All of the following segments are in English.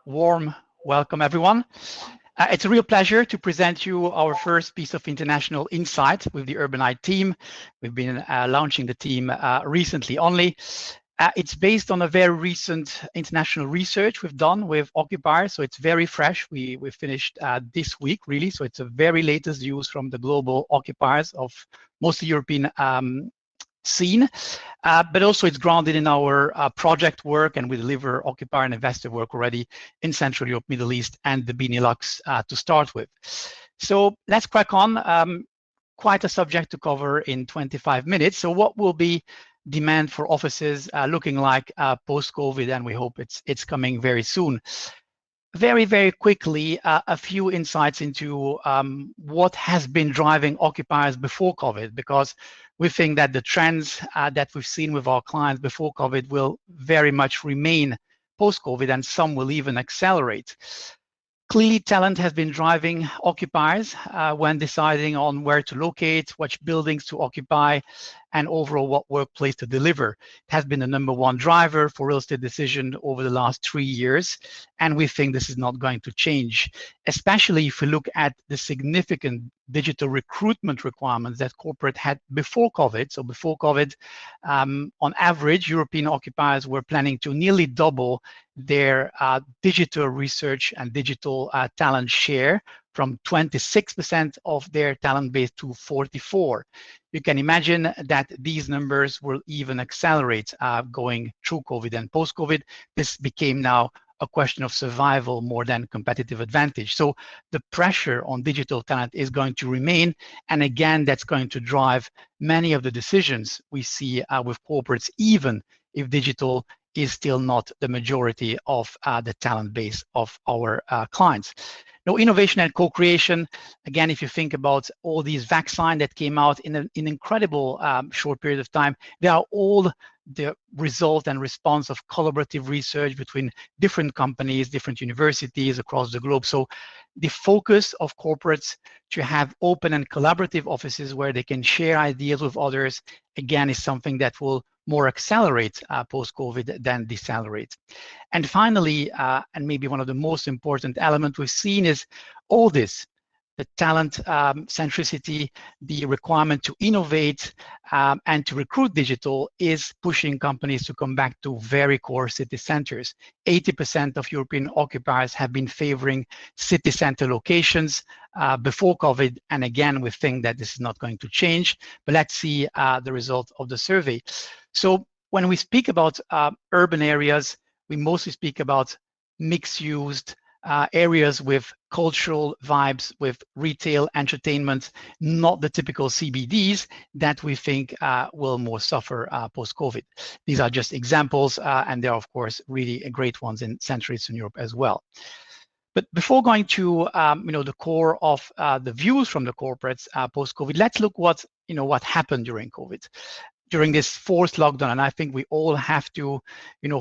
warm welcome, everyone. It's a real pleasure to present you our first piece of international insight with the Urbanite team. We've been launching the team recently only. It's based on a very recent international research we've done with occupiers, so it's very fresh. We finished this week, really, so it's a very latest views from the global occupiers of mostly European scene, but also it's grounded in our project work, and we deliver occupier and investor work already in Central Europe, Middle East, and the Benelux to start with. So let's crack on. Quite a subject to cover in 25 minutes. So what will be demand for offices looking like post-COVID, and we hope it's coming very soon. Very, very quickly, a few insights into what has been driving occupiers before COVID, because we think that the trends that we've seen with our clients before COVID will very much remain post-COVID, and some will even accelerate. Clearly, talent has been driving occupiers when deciding on where to locate, which buildings to occupy, and overall what workplace to deliver. It has been the #1 driver for real estate decision over the last 3 years, and we think this is not going to change, especially if we look at the significant digital recruitment requirements that corporate had before COVID. So before COVID, on average, European occupiers were planning to nearly double their digital research and digital talent share from 26% of their talent base to 44%. You can imagine that these numbers will even accelerate going through COVID and post-COVID. This became now a question of survival more than competitive advantage. So the pressure on digital talent is going to remain. And again, that's going to drive many of the decisions we see with corporates, even if digital is still not the majority of the talent base of our clients. Now, innovation and co-creation, again, if you think about all these vaccines that came out in an incredible short period of time, they are all the result and response of collaborative research between different companies, different universities across the globe. So the focus of corporates to have open and collaborative offices where they can share ideas with others, again, is something that will more accelerate post-COVID than decelerate. And finally, and maybe one of the most important elements we've seen is all this, the talent centricity, the requirement to innovate and to recruit digital is pushing companies to come back to very core city centers. 80% of European occupiers have been favoring city center locations before COVID. And again, we think that this is not going to change, but let's see the result of the survey. So when we speak about urban areas, we mostly speak about mixed-used areas with cultural vibes, with retail, entertainment, not the typical CBDs that we think will more suffer post-COVID. These are just examples, and there are, of course, really great ones in Central Eastern Europe as well. But before going to the core of the views from the corporates post-COVID, let's look what happened during COVID. During this forced lockdown, and I think we all have to,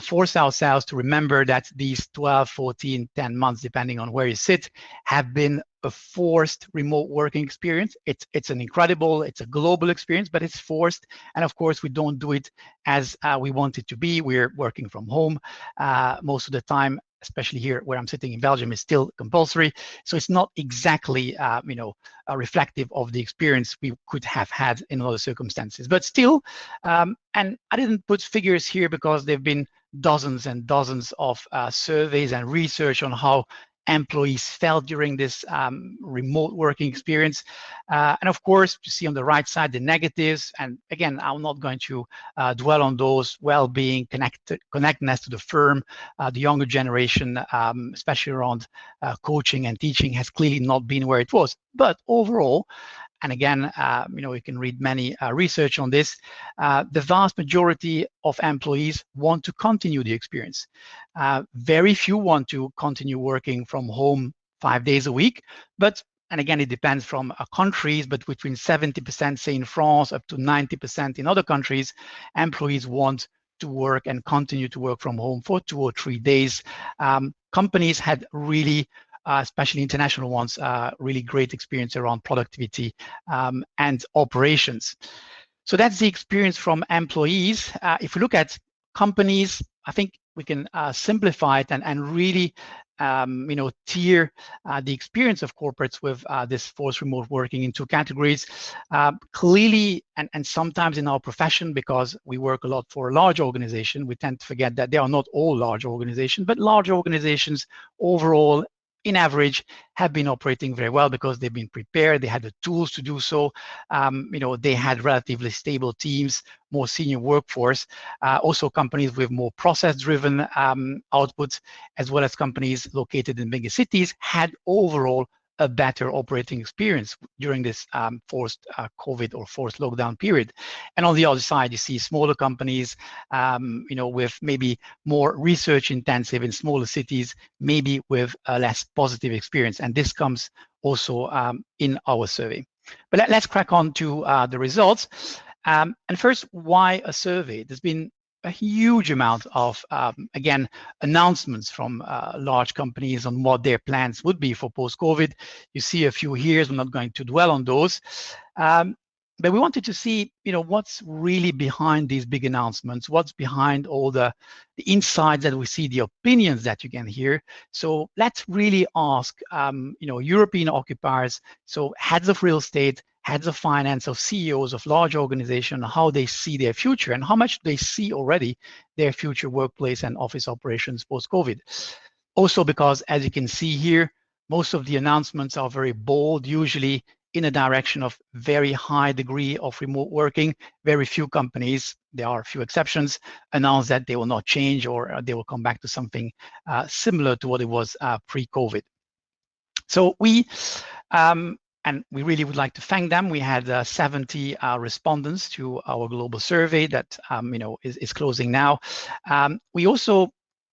force ourselves to remember that these 12, 14, 10 months, depending on where you sit, have been a forced remote working experience. It's an incredible, it's a global experience, but it's forced. And of course, we don't do it as we want it to be. We're working from home most of the time, especially here where I'm sitting in Belgium, is still compulsory. So it's not exactly, reflective of the experience we could have had in other circumstances. But still, and I didn't put figures here because there have been dozens and dozens of surveys and research on how employees felt during this remote working experience. And of course, you see on the right side the negatives. And again, I'm not going to dwell on those. Well-being, connectedness to the firm, the younger generation, especially around coaching and teaching, has clearly not been where it was. But overall, and again, you can read many research on this. The vast majority of employees want to continue the experience. Very few want to continue working from home 5 days a week, and again, it depends from countries, but between 70%, say in France, up to 90% in other countries, employees want to work and continue to work from home for 2 or 3 days. Companies had really especially international ones, really great experience around productivity and operations. So that's the experience from employees. If we look at companies, I think we can simplify it and really tier the experience of corporates with this forced remote working into categories. Clearly, and sometimes in our profession, because we work a lot for a large organization, we tend to forget that they are not all large organizations, but large organizations overall, in average, have been operating very well because they've been prepared, they had the tools to do so. They had relatively stable teams, more senior workforce, also companies with more process-driven outputs, as well as companies located in bigger cities, had overall a better operating experience during this forced COVID or forced lockdown period. And on the other side, you see smaller companies, with maybe more research intensive in smaller cities, maybe with a less positive experience. And this comes also in our survey. But let's crack on to the results. And first, why a survey? There's been a huge amount of, again, announcements from large companies on what their plans would be for post-COVID. You see a few here, so I'm not going to dwell on those. But we wanted to see, what's really behind these big announcements, what's behind all the insights that we see, the opinions that you can hear. So let's really ask, European occupiers, so heads of real estate, heads of finance, of CEOs of large organizations, how they see their future and how much they see already their future workplace and office operations post-COVID. Also because, as you can see here, most of the announcements are very bold, usually in a direction of very high degree of remote working. Very few companies, there are a few exceptions, announce that they will not change or they will come back to something similar to what it was pre-COVID. So and we really would like to thank them. We had 70 respondents to our global survey that is closing now. We also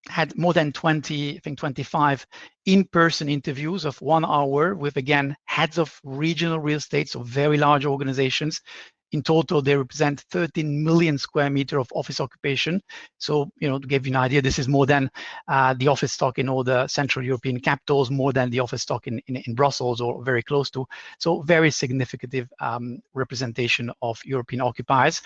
had more than 20, I think 25 in-person interviews of 1 hour with, again, heads of regional real estate, so very large organizations. In total, they represent 13 million square meters of office occupation. So, to give you an idea, this is more than the office stock in all the Central European capitals, more than the office stock in Brussels or very close to. So very significant representation of European occupiers.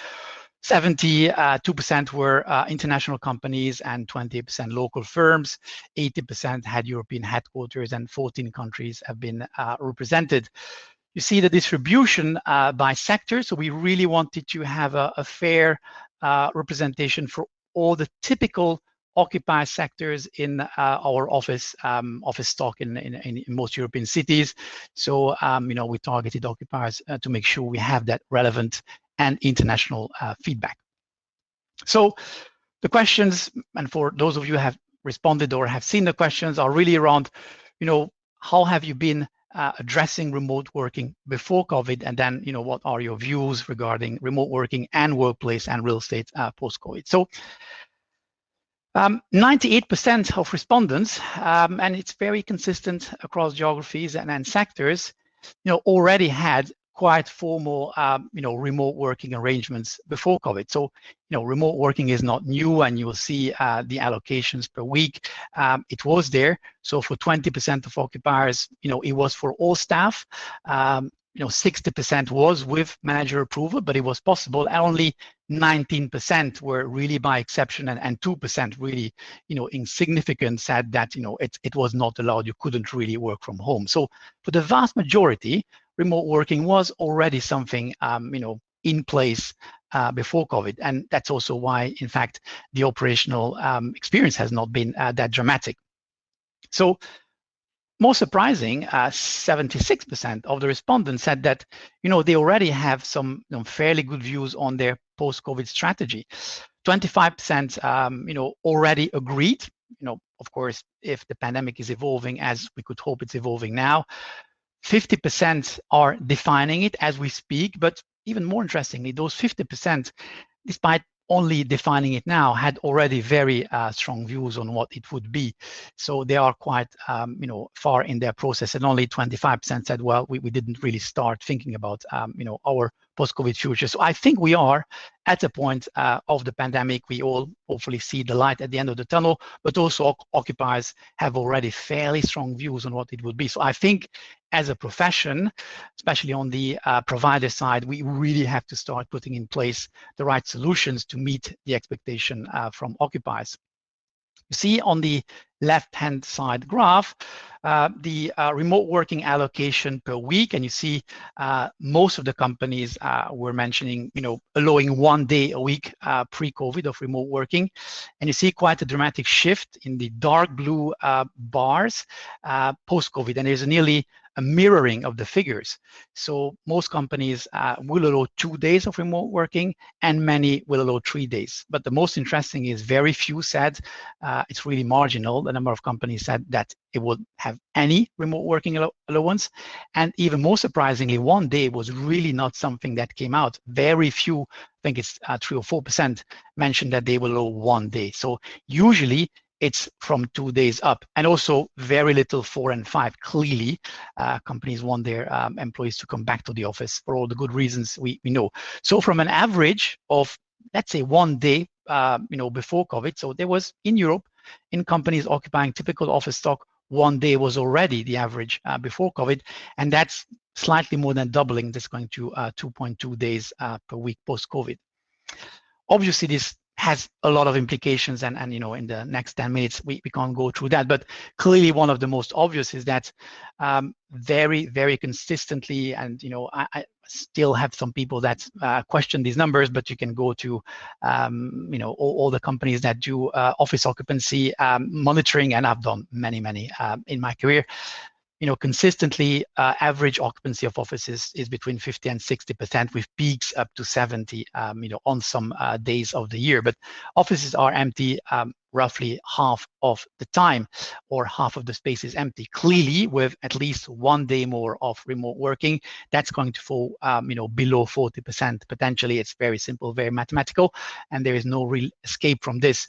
72% were international companies and 20% local firms. 80% had European headquarters and 14 countries have been represented. You see the distribution by sector. So we really wanted to have a fair representation for all the typical occupier sectors in our office stock in most European cities. So, we targeted occupiers to make sure we have that relevant and international feedback. So the questions, and for those of you who have responded or have seen the questions, are really around, how have you been addressing remote working before COVID, and then what are your views regarding remote working and workplace and real estate post-COVID. So 98% of respondents, and it's very consistent across geographies and sectors, already had quite formal remote working arrangements before COVID. So remote working is not new, and you will see the allocations per week. It was there. So for 20% of occupiers, it was for all staff. 60% was with manager approval, but it was possible. And only 19% were really by exception, and 2% really, insignificant, said that it was not allowed. You couldn't really work from home. So for the vast majority, remote working was already something in place before COVID, and that's also why, in fact, the operational experience has not been that dramatic. So, more surprising, 76% of the respondents said that they already have some fairly good views on their post-COVID strategy. 25% already agreed. Of course, if the pandemic is evolving as we could hope it's evolving now. 50% are defining it as we speak, but even more interestingly, those 50%, despite only defining it now, had already very strong views on what it would be. So they are quite, far in their process, and only 25% said, well, we didn't really start thinking about, our post-COVID future. So I think we are at a point of the pandemic. We all hopefully see the light at the end of the tunnel, but also occupiers have already fairly strong views on what it would be. So I think as a profession, especially on the provider side, we really have to start putting in place the right solutions to meet the expectation from occupiers. You see on the left-hand side graph, the remote working allocation per week, and you see most of the companies were mentioning, allowing 1 day a week pre-COVID of remote working, and you see quite a dramatic shift in the dark blue bars post-COVID, and there's nearly a mirroring of the figures. So most companies will allow 2 days of remote working, and many will allow 3 days. But the most interesting is very few said it's really marginal. The number of companies said that it would have any remote working allowance. And even more surprisingly, 1 day was really not something that came out. Very few, I think it's 3 or 4%, mentioned that they will allow 1 day. So usually it's from 2 days up, and also very little 4 and 5. Clearly, companies want their employees to come back to the office for all the good reasons we know. So from an average of, let's say, 1 day, before COVID, so there was in Europe, in companies occupying typical office stock, 1 day was already the average before COVID, and that's slightly more than doubling. That's going to 2.2 days per week post-COVID. Obviously, this has a lot of implications, and in the next 10 minutes we can't go through that, but clearly one of the most obvious is that very, very consistently, and I still have some people that question these numbers, but you can go to all the companies that do office occupancy monitoring, and I've done many in my career. Consistently, average occupancy of offices is between 50 and 60%, with peaks up to 70, on some days of the year. But offices are empty roughly half of the time, or half of the space is empty. Clearly, with at least 1 day more of remote working, that's going to fall, below 40%. Potentially, it's very simple, very mathematical, and there is no real escape from this.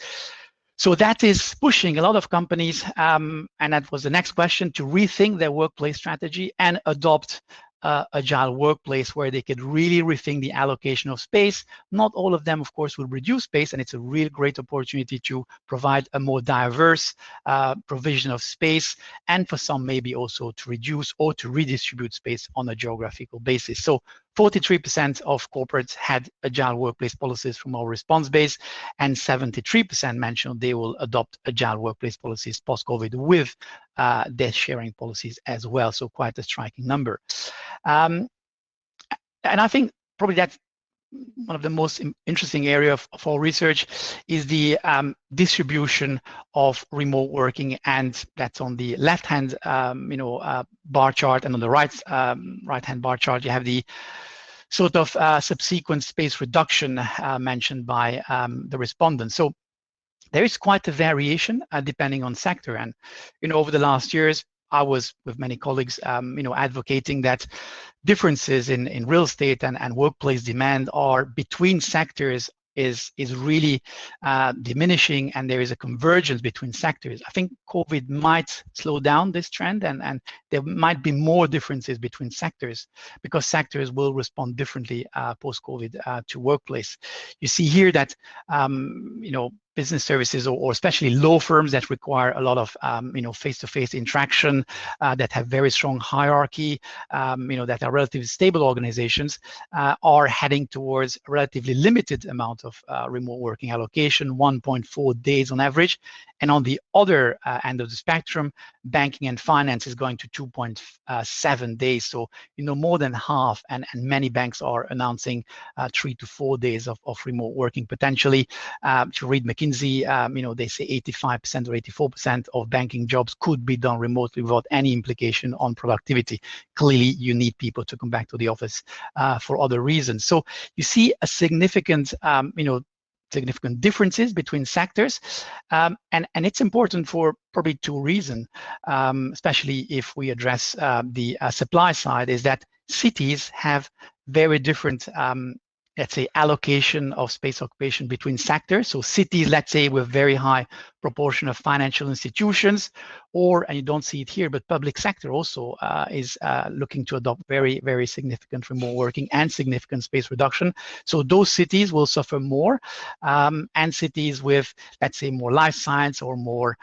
So that is pushing a lot of companies, and that was the next question, to rethink their workplace strategy and adopt agile workplace where they could really rethink the allocation of space. Not all of them, of course, will reduce space, and it's a real great opportunity to provide a more diverse provision of space, and for some maybe also to reduce or to redistribute space on a geographical basis. So 43% of corporates had agile workplace policies from our response base, and 73% mentioned they will adopt agile workplace policies post-COVID with desk sharing policies as well. So quite a striking number. And I think probably that's one of the most interesting area of our research is the distribution of remote working, and that's on the left-hand bar chart, and on the right-hand bar chart you have the sort of subsequent space reduction mentioned by the respondents. So there is quite a variation depending on sector, and over the last years I was with many colleagues advocating that differences in real estate and workplace demand are between sectors is really diminishing, and there is a convergence between sectors. I think COVID might slow down this trend, and there might be more differences between sectors, because sectors will respond differently post-COVID to workplace. You see here that business services, or especially law firms that require a lot of face-to-face interaction, that have very strong hierarchy, that are relatively stable organizations, are heading towards a relatively limited amount of remote working allocation, 1.4 days on average. And on the other end of the spectrum, banking and finance is going to 2.7 days. So, more than half, and many banks are announcing 3 to 4 days of remote working potentially. To read McKinsey, they say 85% or 84% of banking jobs could be done remotely without any implication on productivity. Clearly, you need people to come back to the office for other reasons. So you see a significant, significant differences between sectors, and it's important for probably two reasons, especially if we address the supply side, is that cities have very different let's say allocation of space occupation between sectors. So cities, let's say, with very high proportion of financial institutions, and you don't see it here, but public sector also is looking to adopt very, very significant remote working and significant space reduction. So those cities will suffer more, and cities with, let's say, more life science or more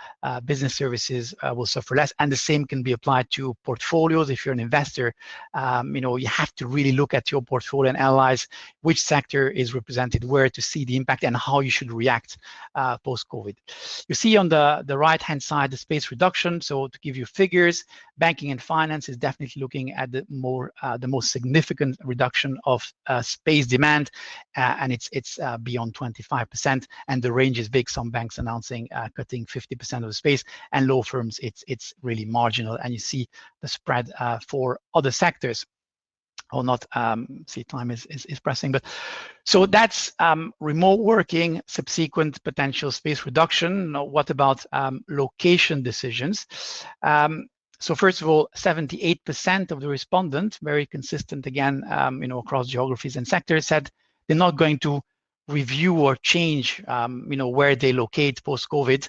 business services will suffer less. And the same can be applied to portfolios. If you're an investor, you have to really look at your portfolio and analyze which sector is represented where to see the impact and how you should react post-COVID. You see on the right-hand side the space reduction. So to give you figures, banking and finance is definitely looking at the most significant reduction of space demand, and it's beyond 25%. And the range is big. Some banks announcing cutting 50% of the space, and law firms it's really marginal. And you see the spread for other sectors. Or not, see, time is pressing, but so that's remote working, subsequent potential space reduction. Now, what about location decisions? So first of all, 78% of the respondents, very consistent again, across geographies and sectors, said they're not going to review or change, where they locate post-COVID,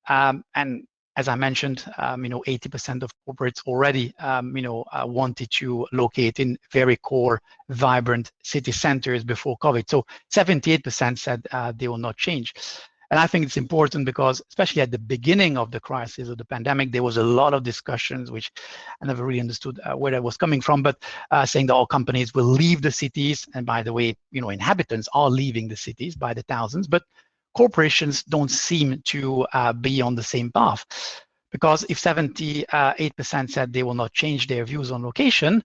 and as I mentioned, 80% of corporates already, wanted to locate in very core, vibrant city centers before COVID. So 78% said they will not change. And I think it's important because, especially at the beginning of the crisis of the pandemic, there was a lot of discussions, which I never really understood where that was coming from, but saying that all companies will leave the cities. And by the way, inhabitants are leaving the cities by the thousands, but corporations don't seem to be on the same path, because if 78% said they will not change their views on location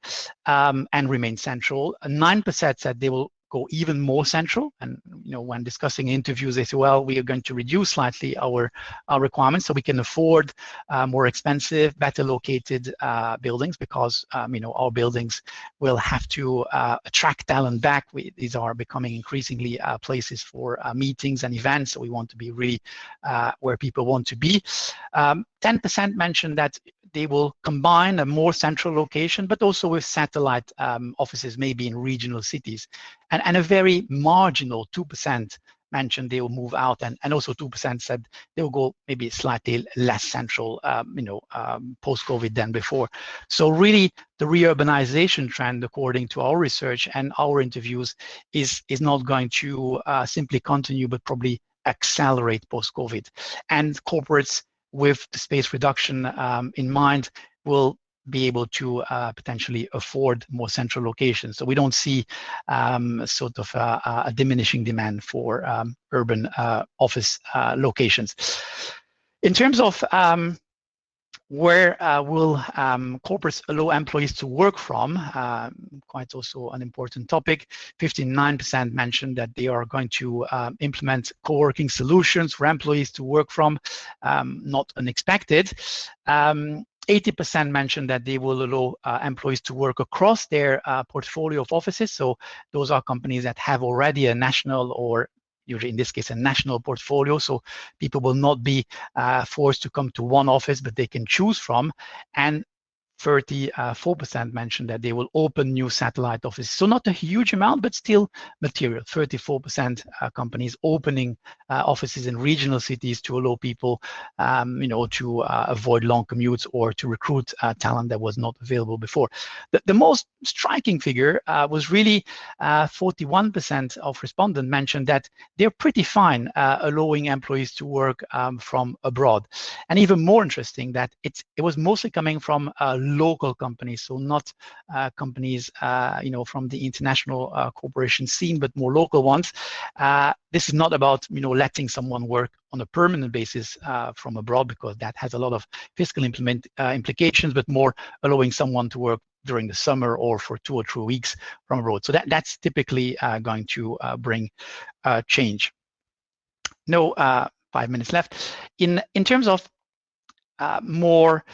and remain central, 9% said they will go even more central. And when discussing interviews, they say, well, we are going to reduce slightly our requirements so we can afford more expensive, better located buildings, because our buildings will have to attract talent back. These are becoming increasingly places for meetings and events, so we want to be really where people want to be. 10% mentioned that they will combine a more central location, but also with satellite offices, maybe in regional cities. And a very marginal 2% mentioned they will move out, and also 2% said they will go maybe slightly less central, post-COVID than before. So really, the reurbanization trend, according to our research and our interviews, is not going to simply continue, but probably accelerate post-COVID. And corporates with the space reduction in mind will be able to potentially afford more central locations. So we don't see sort of a diminishing demand for urban office locations. In terms of where will corporates allow employees to work from, quite also an important topic. 59% mentioned that they are going to implement co-working solutions for employees to work from, not unexpected. 80% mentioned that they will allow employees to work across their portfolio of offices. So those are companies that have already a national, or usually in this case, a national portfolio. So people will not be forced to come to one office, but they can choose from. And 34% mentioned that they will open new satellite offices. So not a huge amount, but still material. 34% companies opening offices in regional cities to allow people, to avoid long commutes or to recruit talent that was not available before. The most striking figure was really 41% of respondents mentioned that they're pretty fine allowing employees to work from abroad. And even more interesting, that it was mostly coming from local companies, so not companies from the international corporation scene, but more local ones. This is not about letting someone work on a permanent basis from abroad, because that has a lot of fiscal implications, but more allowing someone to work during the summer or for 2 or 3 weeks from abroad. So that's typically going to bring change. No, 5 minutes left. In terms of more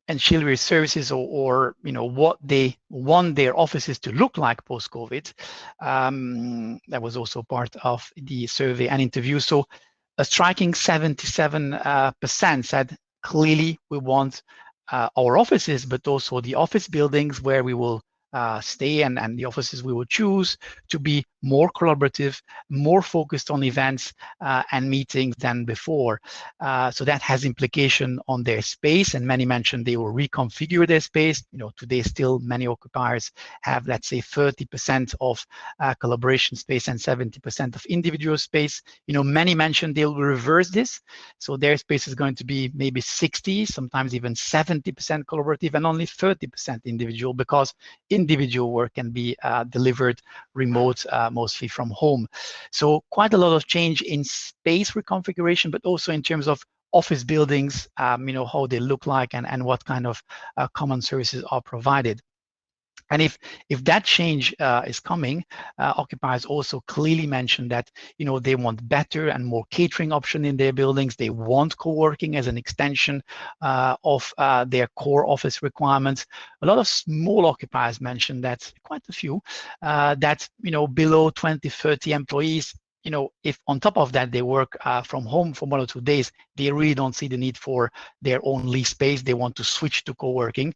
ancillary services, or what they want their offices to look like post-COVID. That was also part of the survey and interview. So a striking 77% said clearly we want our offices, but also the office buildings where we will stay and the offices we will choose to be more collaborative, more focused on events and meetings than before. So that has implication on their space, and many mentioned they will reconfigure their space. Today still many occupiers have, let's say, 30% of collaboration space and 70% of individual space. Many mentioned they will reverse this. So their space is going to be maybe 60, sometimes even 70% collaborative and only 30% individual, because in individual work can be delivered remote, mostly from home. So quite a lot of change in space reconfiguration, but also in terms of office buildings, how they look like and what kind of common services are provided. And if that change is coming, occupiers also clearly mentioned that they want better and more catering option in their buildings. They want co-working as an extension of their core office requirements. A lot of small occupiers mentioned that, quite a few, that below 20, 30 employees, if on top of that they work from home for 1 or 2 days, they really don't see the need for their own lease space. They want to switch to co-working.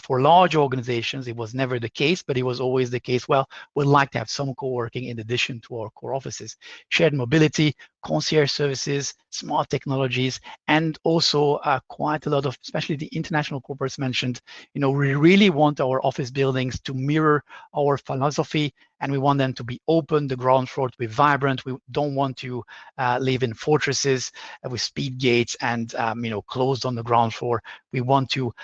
For large organizations, it was never the case, but it was always the case. Well, we'd like to have some co-working in addition to our core offices. Shared mobility, concierge services, smart technologies, and also quite a lot of, especially the international corporates mentioned, we really want our office buildings to mirror our philosophy, and we want them to be open, the ground floor to be vibrant. We don't want to live in fortresses with speed gates and closed on the ground floor. We want to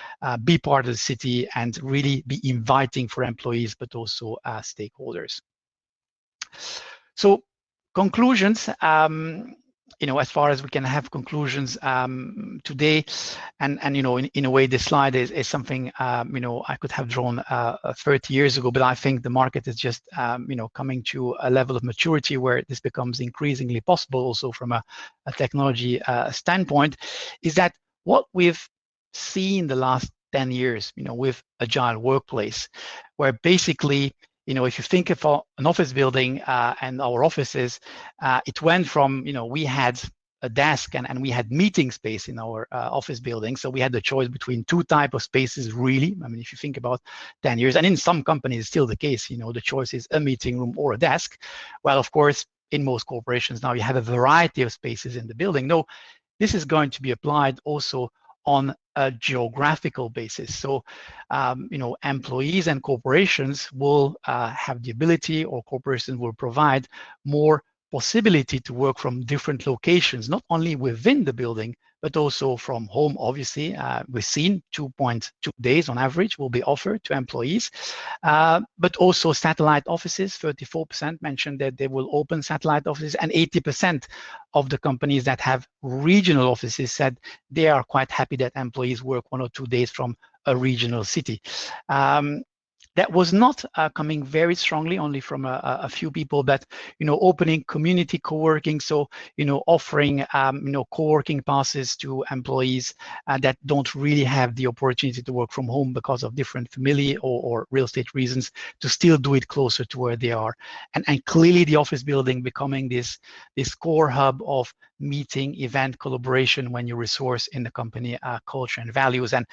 be part of the city and really be inviting for employees, but also stakeholders. So conclusions, as far as we can have conclusions today, and in a way, this slide is something I could have drawn 30 years ago, but I think the market is just coming to a level of maturity where this becomes increasingly possible, also from a technology standpoint, is that what we've seen the last 10 years, with agile workplace, where basically if you think of an office building and our offices, it went from, we had a desk and we had meeting space in our office building. So we had the choice between 2 types of spaces, really. I mean, if you think about 10 years, and in some companies, it's still the case, the choice is a meeting room or a desk. Well, of course, in most corporations now, you have a variety of spaces in the building. No, this is going to be applied also on a geographical basis. So, employees and corporations will have the ability, or corporations will provide more possibility to work from different locations, not only within the building, but also from home. Obviously, we've seen 2.2 days on average will be offered to employees, but also satellite offices. 34% mentioned that they will open satellite offices, and 80% of the companies that have regional offices said they are quite happy that employees work 1 or 2 days from a regional city. That was not coming very strongly, only from a few people, but opening community co-working, so offering co-working passes to employees that don't really have the opportunity to work from home because of different family or real estate reasons, to still do it closer to where they are, and clearly the office building becoming this core hub of meeting, event, collaboration when you resource in the company culture and values. And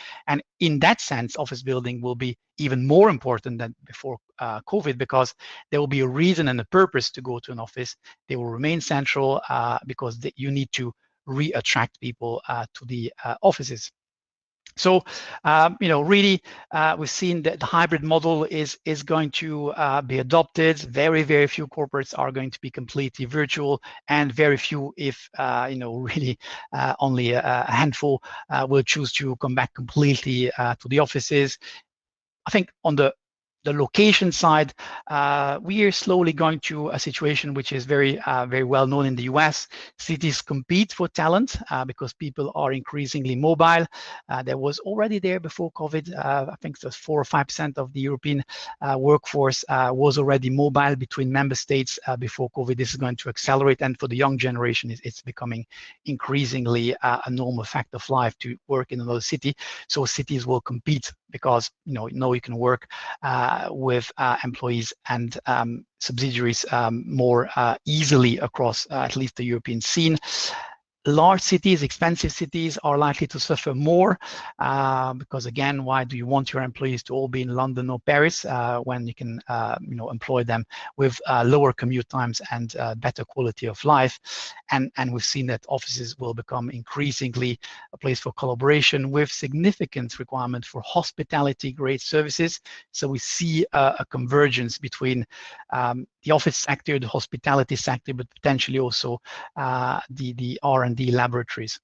in that sense, office building will be even more important than before COVID, because there will be a reason and a purpose to go to an office. They will remain central because you need to re-attract people to the offices. So, really, we've seen that the hybrid model is going to be adopted. Very, very few corporates are going to be completely virtual, and very few, if really only a handful, will choose to come back completely to the offices. I think on the location side, we are slowly going to a situation which is very well known in the US. Cities compete for talent because people are increasingly mobile. That was already there before COVID. I think it was 4 or 5% of the European workforce was already mobile between member states before COVID. This is going to accelerate, and for the young generation, it's becoming increasingly a normal fact of life to work in another city. So cities will compete because you can work with employees and subsidiaries more easily across at least the European scene. Large cities, expensive cities, are likely to suffer more because, again, why do you want your employees to all be in London or Paris when you can, employ them with lower commute times and better quality of life? And we've seen that offices will become increasingly a place for collaboration with significant requirement for hospitality-grade services. So we see a convergence between the office sector, the hospitality sector, but potentially also the R&D laboratories.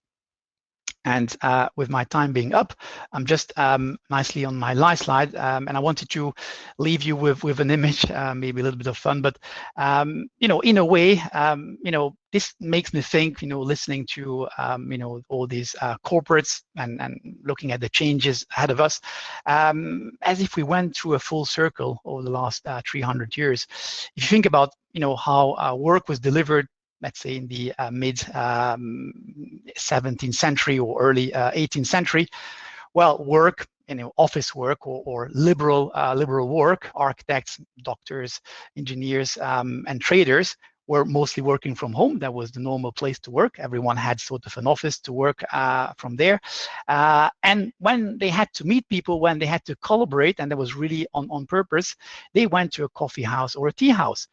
And with my time being up, I'm just nicely on my last slide, and I wanted to leave you with an image, maybe a little bit of fun, but you know, in a way, you know, this makes me think, you know, listening to you know, all these corporates and looking at the changes ahead of us, as if we went through a full circle over the last 300 years. If you think about, you know, how work was delivered, let's say in the mid 17th century or early 18th century, well, work, you know, office work or liberal work, architects, doctors, engineers, and traders were mostly working from home. That was the normal place to work. Everyone had sort of an office to work from there. And when they had to meet people, when they had to collaborate, and that was really on purpose, they went to a coffee house or a tea house.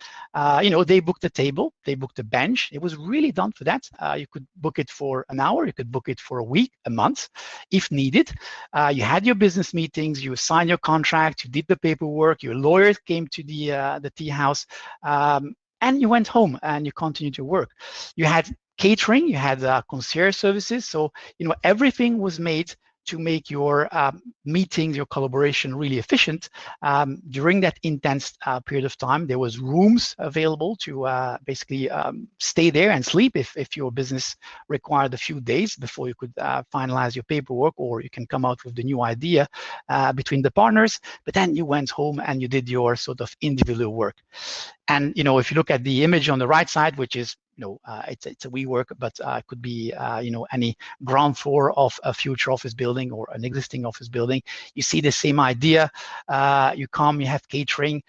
You know, they booked a table, they booked a bench. It was really done for that. You could book it for an hour, you could book it for a week, a month, if needed. You had your business meetings, you signed your contract, you did the paperwork, your lawyers came to the tea house, and you went home and you continued to work. You had catering, you had concierge services. So, you know, everything was made to make your meetings, your collaboration really efficient. During that intense period of time, there was rooms available to basically stay there and sleep if your business required a few days before you could finalize your paperwork, or you can come out with the new idea between the partners. But then you went home and you did your sort of individual work. And, you know, if you look at the image on the right side, which is, you know, it's a WeWork, but it could be, you know, any ground floor of a future office building or an existing office building. You see the same idea. You come, you have catering,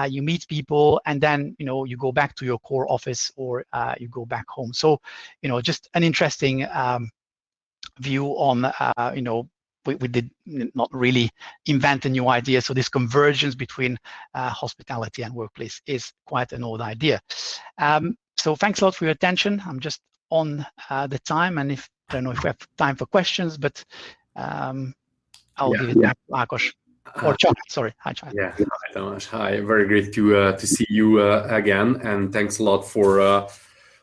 you meet people, and then, you know, you go back to your core office or you go back home. So, you know, just an interesting view on, you know, we did not really invent a new idea. So this convergence between hospitality and workplace is quite an old idea. So thanks a lot for your attention. I'm just on the time, and I don't know if we have time for questions, but I'll give it back to Ákos. Or Csanád, sorry. Hi, Csanád. Yeah, hi, Tamás. Hi, very great to see you again, and thanks a lot for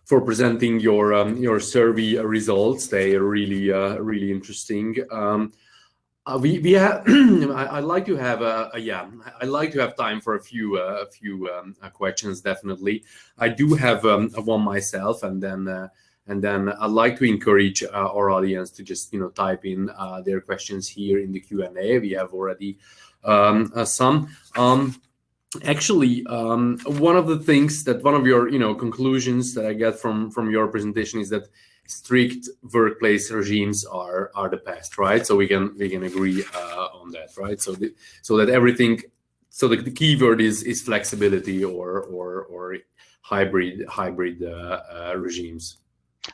presenting your survey results. They are really interesting. We have I'd like to have I'd like to have time for a few questions. Definitely, I do have one myself, and then I'd like to encourage our audience to just, you know, type in their questions here in the Q&A. We have already some. Actually, one of the things that one of your, you know, conclusions that I get from your presentation is that strict workplace regimes are the best, right? So we can agree on that, right? So that everything, so the key word is flexibility or hybrid regimes.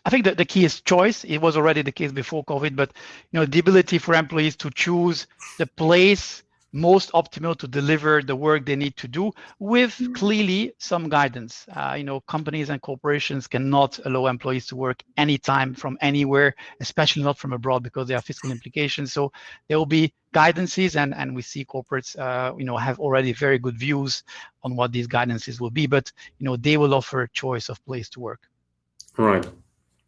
I think that the key is choice. It was already the case before COVID, but, you know, the ability for employees to choose the place most optimal to deliver the work they need to do, with clearly some guidance. You know, companies and corporations cannot allow employees to work anytime from anywhere, especially not from abroad, because there are fiscal implications. So there will be guidances, and we see corporates, you know, have already very good views on what these guidances will be, but, you know, they will offer choice of place to work. Right.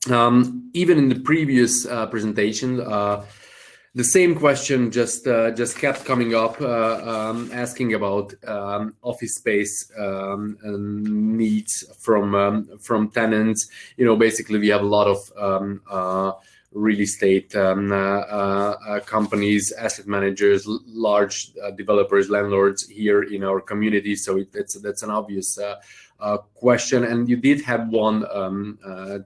Even in the previous presentation, the same question just kept coming up, asking about office space needs from tenants. You know, basically we have a lot of real estate companies, asset managers, large developers, landlords here in our community. So that's an obvious question. And you did have one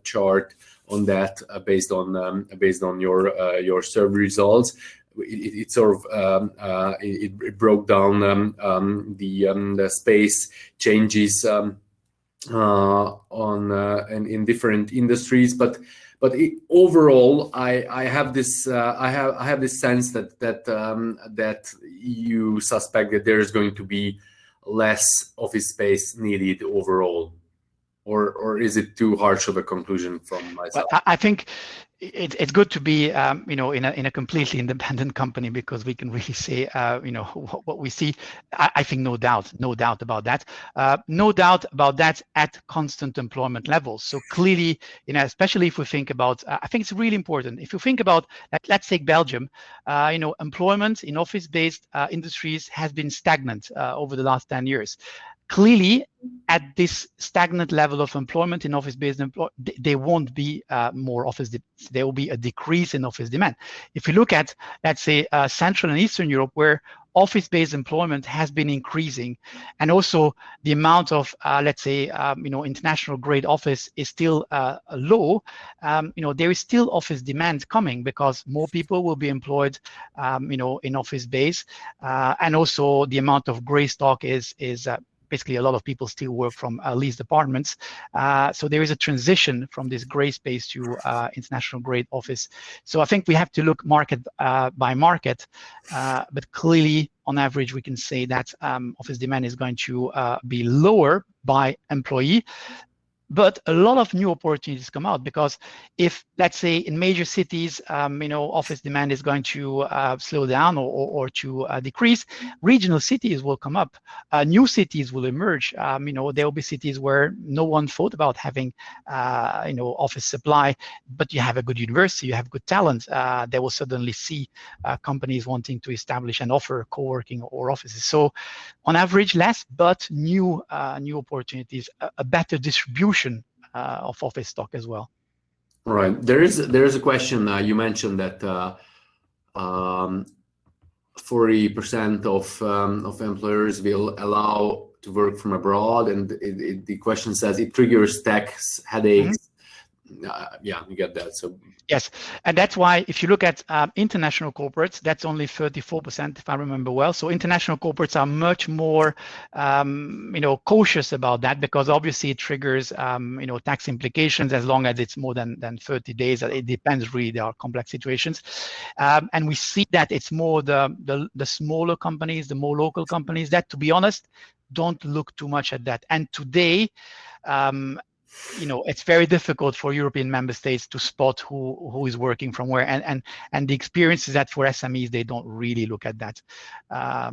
chart on that based on your survey results. It sort of it broke down the space changes in different industries, but overall, I have this sense that you suspect that there is going to be less office space needed overall. or is it too harsh of a conclusion from my side? Well, I think it's good to be, in a completely independent company, because we can really say, what we see. I think no doubt about that. No doubt about that at constant employment levels. So clearly, especially if we think about, I think it's really important. If you think about, let's take Belgium, employment in office-based industries has been stagnant over the last 10 years. Clearly, at this stagnant level of employment in office-based there won't be more office. There will be a decrease in office demand. If you look at, let's say, Central and Eastern Europe, where office-based employment has been increasing, and also the amount of, let's say, international grade office is still low. There is still office demand coming, because more people will be employed, in office base, and also the amount of gray stock is basically a lot of people still work from leased apartments. So there is a transition from this gray space to international grade office. So I think we have to look market by market, but clearly on average we can say that office demand is going to be lower by employee. But a lot of new opportunities come out, because if, let's say, in major cities, office demand is going to slow down or to decrease, regional cities will come up. New cities will emerge. There will be cities where no one thought about having, office supply, but you have a good university, you have good talent. They will suddenly see companies wanting to establish and offer co-working or offices. So, on average, less, but new opportunities, a better distribution of office stock as well. Right. There is a question. You mentioned that 40% of employers will allow to work from abroad, and the question says it triggers tax headaches. Yeah, you get that. So yes, and that's why if you look at international corporates, that's only 34%, if I remember well. So international corporates are much more, cautious about that, because obviously it triggers, tax implications as long as it's more than 30 days. It depends, really. There are complex situations, and we see that it's more the smaller companies, the more local companies that, to be honest, don't look too much at that. And today, it's very difficult for European member states to spot who is working from where, and the experience is that for SMEs they don't really look at that. Yeah,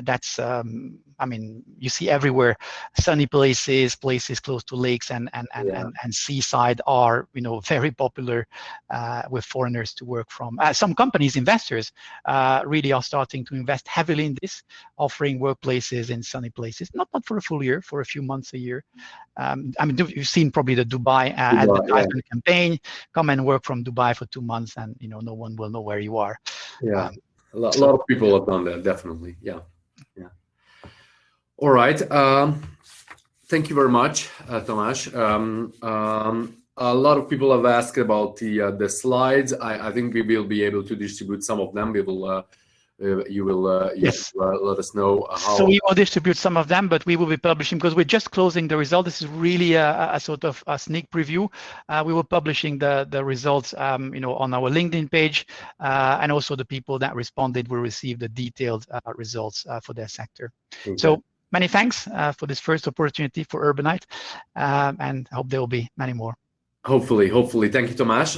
that's you see everywhere sunny places close to lakes and seaside are very popular with foreigners to work from. Some companies, investors, really are starting to invest heavily in this, offering workplaces in sunny places, not for a full year, for a few months a year. You've seen probably the Dubai advertisement campaign. Come and work from Dubai for 2 months, and no one will know where you are. Yeah, a lot of people have done that, definitely. Yeah. All right. Thank you very much, Tamás. A lot of people have asked about the slides. I think we will be able to distribute some of them. We will. You will let us know how. So we will distribute some of them, but we will be publishing, because we're just closing the result. This is really a sort of a sneak preview. We will publishing the results, on our LinkedIn page, and also the people that responded will receive the detailed results for their sector. Okay. So many thanks for this first opportunity for Urbanite, and I hope there will be many more. Hopefully. Thank you, Tamás.